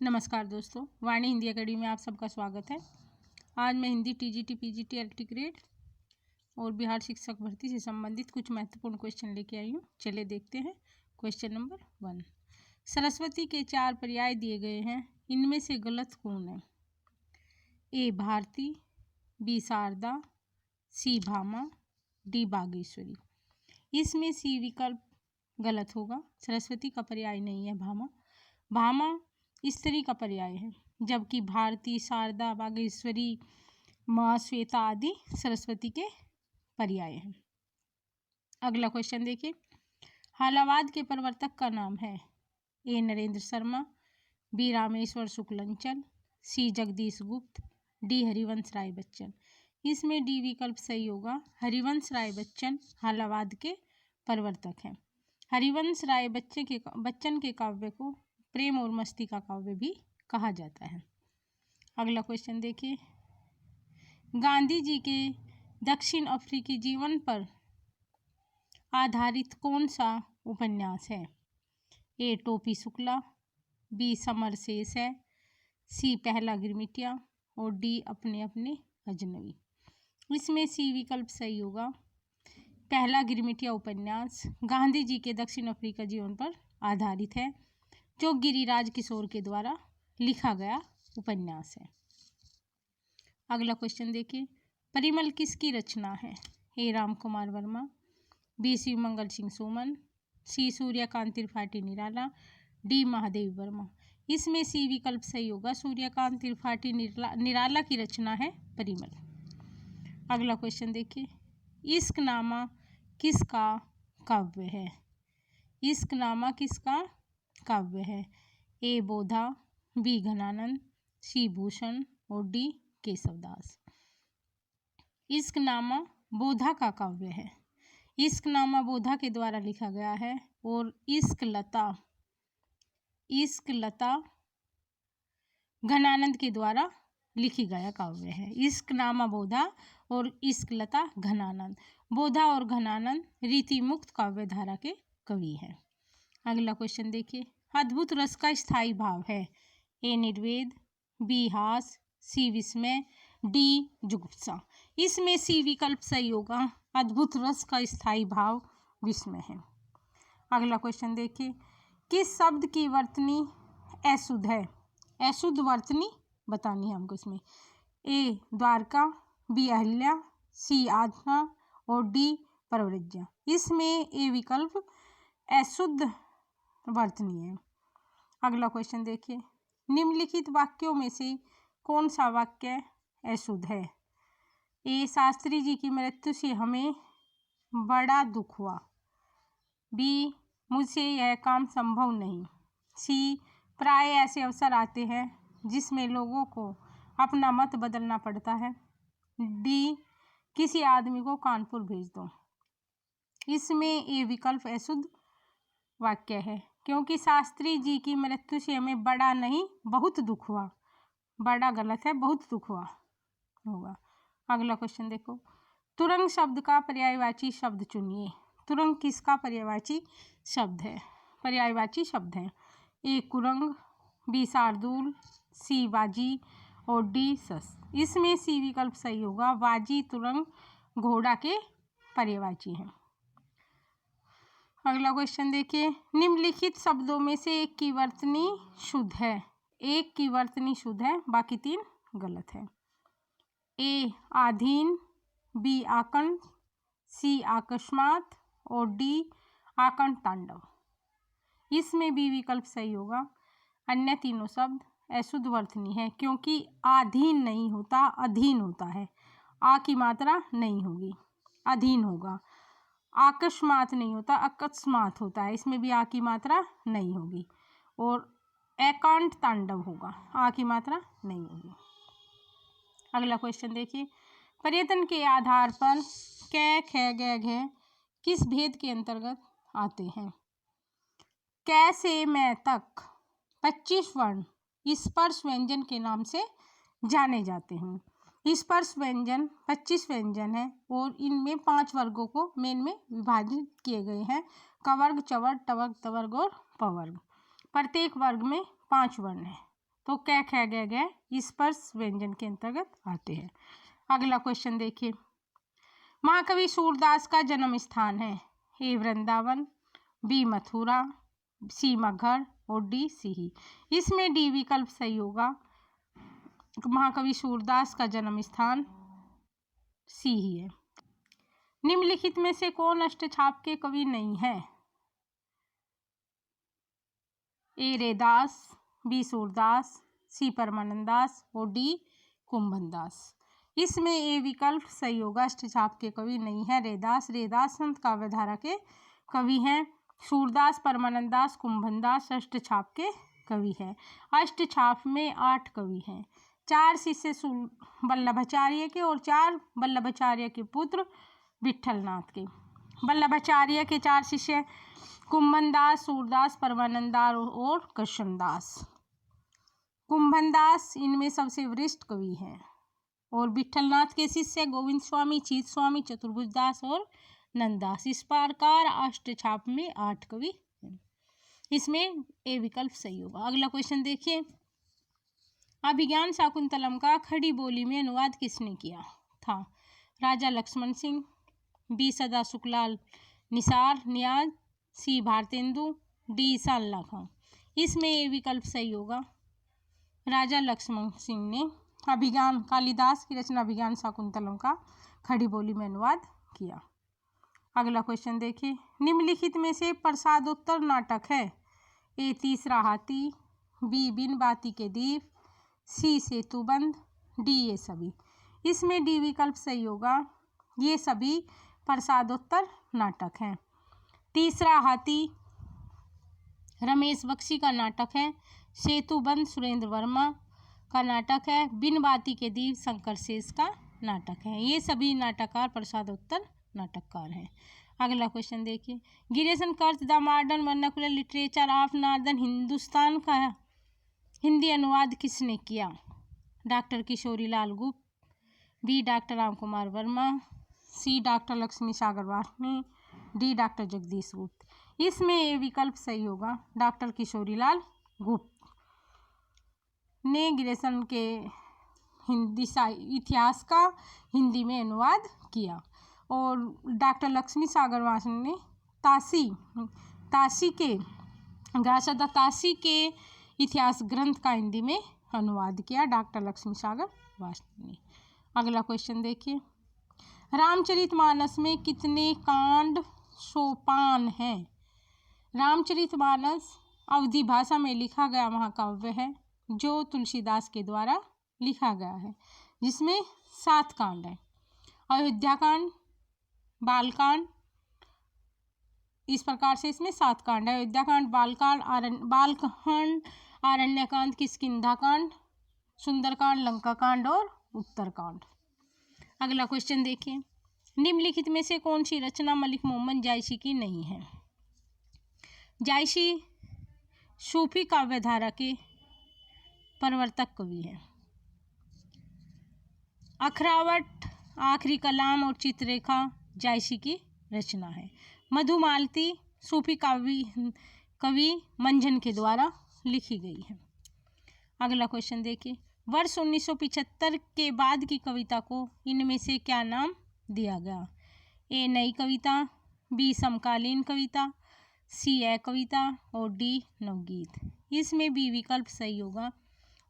नमस्कार दोस्तों, वाणी हिंदी अकेडमी में आप सबका स्वागत है। आज मैं Hindi TGT PGT LT grade और बिहार शिक्षक भर्ती से संबंधित कुछ महत्वपूर्ण क्वेश्चन लेके आई हूँ। चलिए देखते हैं। क्वेश्चन नंबर 1, सरस्वती के 4 पर्याय दिए गए हैं, इनमें से गलत कौन है? ए भारती, बी शारदा, सी भामा, डी बागेश्वरी। इसमें सी विकल्प गलत होगा। सरस्वती का पर्याय नहीं है भामा। भामा स्त्री का पर्याय है, जबकि भारती, शारदा, बागेश्वरी, माँ, श्वेता आदि सरस्वती के पर्याय हैं। अगला क्वेश्चन देखिए। हालावाद के प्रवर्तक का नाम है? ए नरेंद्र शर्मा, बी रामेश्वर शुक्लंचल, सी जगदीश गुप्त, डी हरिवंश राय बच्चन। इसमें डी विकल्प सही होगा। हरिवंश राय बच्चन हालावाद के प्रवर्तक हैं। हरिवंश राय बच्चन के काव्य को प्रेम और मस्ती का काव्य भी कहा जाता है। अगला क्वेश्चन देखिए। गांधी जी के दक्षिण अफ्रीकी जीवन पर आधारित कौन सा उपन्यास है? ए टोपी शुक्ला, बी समर शेष है, सी पहला गिरमिटिया और डी अपने अपने अजनबी। इसमें सी विकल्प सही होगा। पहला गिरमिटिया उपन्यास गांधी जी के दक्षिण अफ्रीका जीवन पर आधारित है, जो गिरिराज किशोर के द्वारा लिखा गया उपन्यास है। अगला क्वेश्चन देखिए। परिमल किसकी रचना है? ए राम कुमार वर्मा, बी शिवमंगल सिंह सुमन, सी सूर्यकांत त्रिपाठी निराला, डी महादेव वर्मा। इसमें सी विकल्प सही होगा। सूर्यकांत त्रिपाठी निराला की रचना है परिमल। अगला क्वेश्चन देखिए। इश्कनामा किसका काव्य है? इश्कनामा किसका काव्य है? ए बोधा, बी घनानंद, सी भूषण और डी केशवदास। इश्कनामा बोधा का काव्य है। इश्कनामा बोधा के द्वारा लिखा गया है और इश्कलता घनानंद के द्वारा लिखी गया काव्य है। इश्कनामा बोधा और इश्कलता घनानंद। बोधा और घनानंद रीतिमुक्त काव्य धारा के कवि हैं। अगला क्वेश्चन देखिए। अद्भुत रस का स्थायी भाव है? ए निर्वेद, बी हास, सी विस्मय, डी जुगुप्सा। इसमें सी विकल्प सही होगा। अद्भुत रस का स्थायी भाव विस्मय है। अगला क्वेश्चन देखिए। किस शब्द की वर्तनी अशुद्ध है? अशुद्ध वर्तनी बतानी है हमको इसमें। ए द्वारका, बी अहिल्या, सी आध्ना और डी परवृज्या। इसमें ए विकल्प अशुद्ध वर्तनी है। अगला क्वेश्चन देखिए। निम्नलिखित वाक्यों में से कौन सा वाक्य अशुद्ध है? ए शास्त्री जी की मृत्यु से हमें बड़ा दुख हुआ, बी मुझसे यह काम संभव नहीं, सी प्राय ऐसे अवसर आते हैं जिसमें लोगों को अपना मत बदलना पड़ता है, डी किसी आदमी को कानपुर भेज दो। इसमें ए विकल्प अशुद्ध वाक्य है, क्योंकि शास्त्री जी की मृत्यु से हमें बड़ा नहीं बहुत दुख हुआ। बड़ा गलत है, बहुत दुख हुआ होगा। अगला क्वेश्चन देखो। तुरंग शब्द का पर्यायवाची शब्द चुनिए। तुरंग किसका पर्यायवाची शब्द है? पर्यायवाची शब्द है। ए कुरंग, बी शार्दूल, सी वाजी और डी सस। इसमें सी विकल्प सही होगा। वाजी तुरंग घोड़ा के पर्यायवाची हैं। अगला क्वेश्चन देखिए। निम्नलिखित शब्दों में से एक की वर्तनी शुद्ध है। एक की वर्तनी शुद्ध है, बाकी 3 गलत है। ए आधीन, बी आकंठ, सी अकस्मात और डी आकंठ तांडव। इसमें बी विकल्प सही होगा। अन्य तीनों शब्द अशुद्ध वर्तनी है, क्योंकि आधीन नहीं होता, अधीन होता है। आ की मात्रा नहीं होगी, अधीन होगा। अकस्मात नहीं होता, अकस्मात होता है। इसमें भी आ की मात्रा नहीं होगी। और एकांत तांडव होगा, आ की मात्रा नहीं होगी। अगला क्वेश्चन देखिए। पर्यटन के आधार पर कै ख ग घ किस भेद के अंतर्गत आते हैं? कै से मैं तक 25 वर्ण स्पर्श व्यंजन के नाम से जाने जाते हैं। स्पर्श व्यंजन 25 व्यंजन है और इनमें 5 वर्गों को मेन में विभाजित किए गए हैं। कवर्ग, चवर्ग, टवर्ग, तवर्ग और पवर्ग। प्रत्येक वर्ग में 5 वर्ण हैं। तो कै ख ग घ स्पर्श व्यंजन के अंतर्गत आते हैं। अगला क्वेश्चन देखिए, महाकवि सूरदास का जन्म स्थान है? ए वृंदावन, बी मथुरा, सी मगहर और डी सीही। इसमें डी विकल्प सही होगा। महाकवि सूरदास का जन्म स्थान सीही है। निम्नलिखित में से कौन अष्टछाप के कवि नहीं है? ए रैदास, बी सूरदास, सी परमानंद दास और डी कुंभन दास। इसमें ए विकल्प सही होगा। अष्टछाप के कवि नहीं है रैदास। रैदास संत काव्यधारा के कवि हैं। सूरदास, परमानंद दास, कुंभन दास अष्टछाप के कवि हैं। अष्टछाप में 8 कवि हैं। 4 शिष्य वल्लभाचार्य के और 4 वल्लभाचार्य के पुत्र विट्ठलनाथ के। वल्लभाचार्य के 4 शिष्य कुंभन दास, सूरदास, परमानंद दास और कृष्णदास। कुंभन दास इनमें सबसे वरिष्ठ कवि हैं और विट्ठलनाथ के शिष्य गोविंद स्वामी, चीत स्वामी, चतुर्भुज दास और नंददास। इस प्रकार अष्टछाप में 8 कवि हैं। इसमें ए विकल्प सही होगा। अगला क्वेश्चन देखिए, अभिज्ञान शाकुंतलम का खड़ी बोली में अनुवाद किसने किया था? राजा लक्ष्मण सिंह, बी सदा शुक्लाल निसार नियाज, सी भारतेंदु, डी सालना खां। इसमें ए विकल्प सही होगा। राजा लक्ष्मण सिंह ने अभिज्ञान, कालिदास की रचना अभिज्ञान शाकुंतलम का खड़ी बोली में अनुवाद किया। अगला क्वेश्चन देखिए, निम्नलिखित में से प्रसादोत्तर नाटक है? ए तीसरा हाथी, बी बिन बाती के दीप, सी सेतुबंध, डी ये सभी। इसमें डी विकल्प सही होगा। ये सभी प्रसादोत्तर नाटक हैं। तीसरा हाथी रमेश बख्शी का नाटक है। सेतुबंध सुरेंद्र वर्मा का नाटक है। बिन बाती के दीप शंकर शेष का नाटक है। ये सभी नाटककार प्रसादोत्तर नाटककार हैं। अगला क्वेश्चन देखिए, गिरीशन कर्थ the modern vernacular literature of northern Hindustan का हिंदी अनुवाद किसने किया? Doctor Kishori Lal Gupt, B doctor Ram Kumar Verma, C doctor Lakshmi Sagar Varshney, D doctor Jagdish Gupt. इसमें ये विकल्प सही होगा। डॉक्टर किशोरी लाल गुप्त ने गिरीशन के हिंदी इतिहास का हिंदी में अनुवाद किया और डॉक्टर लक्ष्मी सागर वासनी ने ताशी के इतिहास ग्रंथ का हिंदी में अनुवाद किया, डॉक्टर लक्ष्मी सागर वासनी ने। अगला क्वेश्चन देखिए, रामचरितमानस में कितने कांड सोपान हैं? रामचरितमानस अवधी भाषा में लिखा गया महाकाव्य है जो तुलसीदास के द्वारा लिखा गया है, जिसमें 7 कांड हैं। अयोध्याकांड, बालकांड, इस प्रकार से इसमें 7 कांड है। अयोध्याकांड, बालकांड, आरण्यकांड, किष्किंधाकांड, सुंदरकांड, लंकाकांड और उत्तरकांड। अगला क्वेश्चन देखिए, निम्नलिखित में से कौन सी रचना मलिक मोहम्मद जायसी की नहीं है? जायसी सूफी काव्यधारा के प्रवर्तक कवि हैं। अखरावट, आखिरी कलाम और चित्ररेखा जायसी की रचना है। मधुमालती सूफी कवि मंझन के द्वारा लिखी गई है। अगला क्वेश्चन देखिए, वर्ष 1975 के बाद की कविता को इनमें से क्या नाम दिया गया? ए नई कविता, बी समकालीन कविता, सी ए कविता और डी नवगीत। इसमें बी विकल्प सही होगा।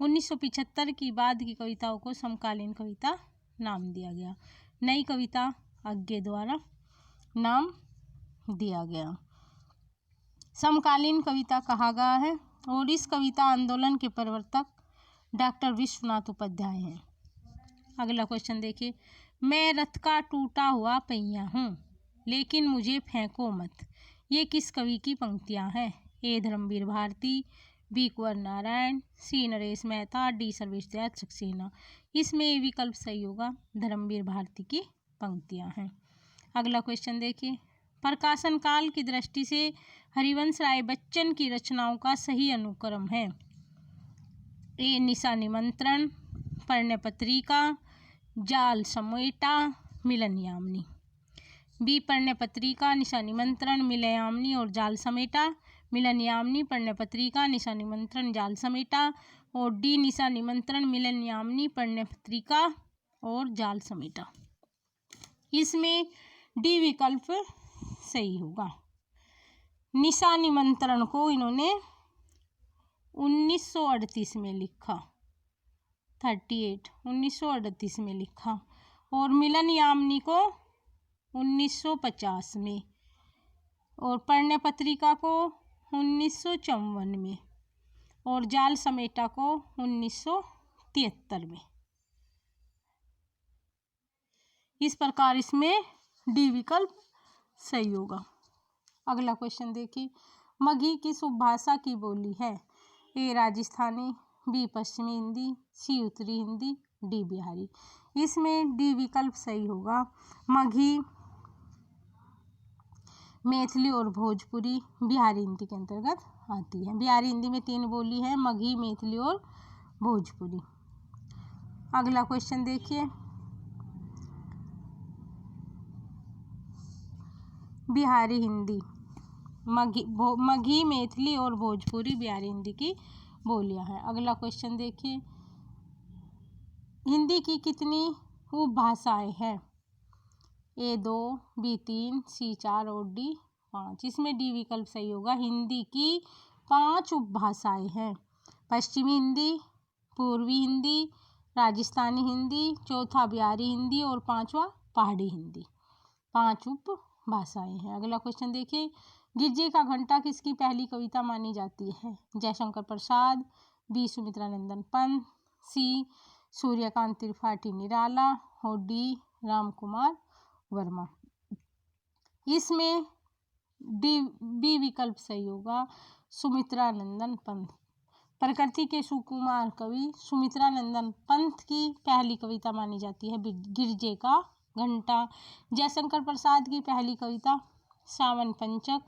1975 की बाद की कविताओं को समकालीन कविता नाम दिया गया। नई कविता अज्ञे द्वारा नाम दिया गया। समकालीन कविता कहा गया है और इस कविता आंदोलन के प्रवर्तक डॉक्टर विश्वनाथ उपाध्याय हैं। अगला क्वेश्चन देखिए, मैं रथ का टूटा हुआ पहिया हूँ लेकिन मुझे फेंको मत, ये किस कवि की पंक्तियाँ हैं? ए धर्मवीर भारती, बी कुंवर नारायण, सी नरेश मेहता, डी सर्वेश दयाल सक्सेना। इसमें ये विकल्प सही होगा। धर्मवीर भारती की पंक्तियाँ हैं। अगला क्वेश्चन देखिए, प्रकाशन काल की दृष्टि से हरिवंश राय बच्चन की रचनाओं का सही अनुक्रम है? ए निशा निमंत्रण, प्रणय पत्रिका, जाल समेटा, मिलन यामिनी। बी प्रणय पत्रिका, निशा निमंत्रण, मिलन यामिनी और जाल समेटा। मिलन यामिनी, प्रणय पत्रिका, निशा निमंत्रण, जाल समेटा और डी निशा निमंत्रण, मिलन यामिनी, पण्य पत्रिका और जाल समेटा। इसमें डी विकल्प सही होगा। निशा निमंत्रण को इन्होंने 1938 में लिखा, 1938 में लिखा, और मिलन यामिनी को 1950 में, और पण्य पत्रिका को 1954 में, और जाल समेटा को 1973 में। इस प्रकार इसमें डी विकल्प सही होगा। अगला क्वेश्चन देखिए, मगही किस उपभाषा की बोली है? ए राजस्थानी, बी पश्चिमी हिंदी, सी उत्तरी हिंदी, डी बिहारी। इसमें डी विकल्प सही होगा। मगही मैथिली और भोजपुरी बिहारी हिंदी के अंतर्गत आती है। बिहारी हिंदी में 3 बोली है, मगही, मैथिली और भोजपुरी। अगला क्वेश्चन देखिए, बिहारी हिंदी, मगही, मैथिली और भोजपुरी बिहारी हिंदी की बोलियां हैं। अगला क्वेश्चन देखिए, हिंदी की कितनी उपभाषाएं हैं? ए 2, बी 3, सी 4 और डी 5। इसमें डी विकल्प सही होगा। हिंदी की 5 उपभाषाएं हैं। पश्चिमी हिंदी, पूर्वी हिंदी, राजस्थानी हिंदी, चौथा बिहारी हिंदी और 5वां पहाड़ी हिंदी। 5 उपभाषाएं हैं। अगला क्वेश्चन देखिए, गिरजे का घंटा किसकी पहली कविता मानी जाती है? जयशंकर प्रसाद, बी सुमित्रा नंदन पंत, सी सूर्यकांत त्रिपाठी निराला और डी राम कुमार वर्मा। इसमें बी विकल्प सही होगा, सुमित्रा नंदन पंत। प्रकृति के सुकुमार कवि सुमित्रा नंदन पंत की पहली कविता मानी जाती है गिरजे का घंटा। जयशंकर प्रसाद की पहली कविता सावन पंचक,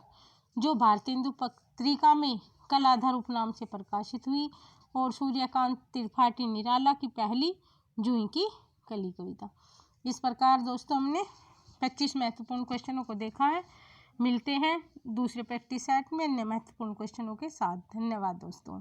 जो भारतेंदु पत्रिका में कलाधर उपनाम से प्रकाशित हुई, और सूर्यकांत त्रिपाठी निराला की पहली जूही की कली कविता। इस प्रकार दोस्तों हमने 25 महत्वपूर्ण क्वेश्चनों को देखा है। मिलते हैं दूसरे प्रैक्टिस सेट में अन्य महत्वपूर्ण क्वेश्चनों के साथ। धन्यवाद दोस्तों।